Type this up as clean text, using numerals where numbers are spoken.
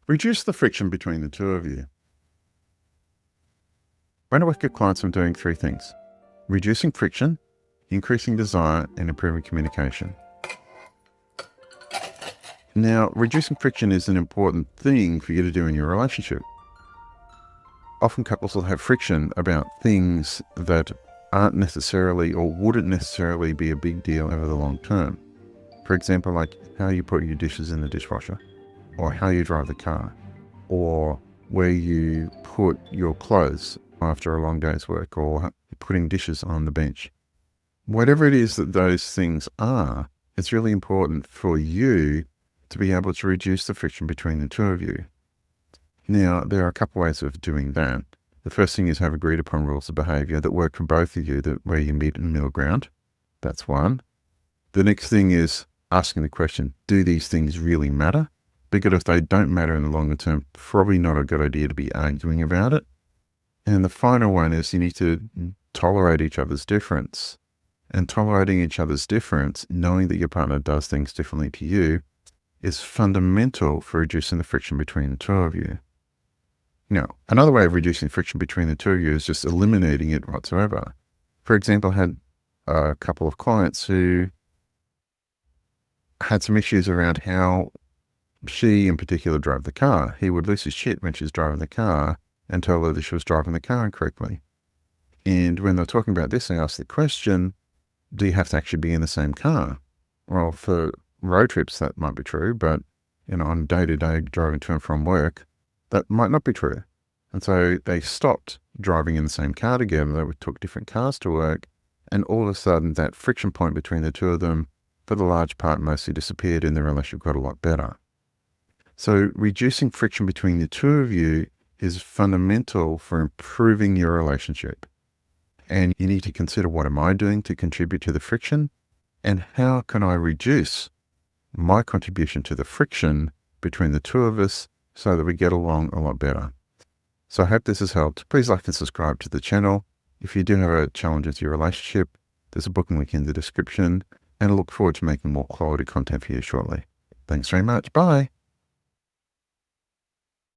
Reduce the friction between the two of you. When I work with clients, I'm doing three things: reducing friction, increasing desire, and improving communication. Now, reducing friction is an important thing for you to do in your relationship. Often couples will have friction about things that aren't necessarily or wouldn't necessarily be a big deal over the long term. For example, like how you put your dishes in the dishwasher, or how you drive the car, or where you put your clothes after a long day's work, or putting dishes on the bench. Whatever it is that those things are, it's really important for you to be able to reduce the friction between the two of you. Now, there are a couple ways of doing that. The first thing is have agreed upon rules of behavior that work for both of you, that where you meet in middle ground. That's one. The next thing is asking the question, do these things really matter? Because if they don't matter in the longer term, probably not a good idea to be arguing about it. And the final one is you need to tolerate each other's difference. And tolerating each other's difference, knowing that your partner does things differently to you, is fundamental for reducing the friction between the two of you. Now, another way of reducing friction between the two of you is just eliminating it whatsoever. For example, I had a couple of clients who had some issues around how she in particular drove the car. He would lose his shit when she was driving the car and tell her that she was driving the car incorrectly. And when they're talking about this, I asked the question, do you have to actually be in the same car? Well, for road trips, that might be true, but on day-to-day driving to and from work, that might not be true. And so they stopped driving in the same car together. They took different cars to work, and all of a sudden that friction point between the two of them, for the large part, mostly disappeared, and the relationship got a lot better. So reducing friction between the two of you is fundamental for improving your relationship. And you need to consider, what am I doing to contribute to the friction? And how can I reduce my contribution to the friction between the two of us so that we get along a lot better? So I hope this has helped. Please like and subscribe to the channel. If you do have a challenge with your relationship, there's a booking link in the description, and I look forward to making more quality content for you shortly. Thanks very much. Bye.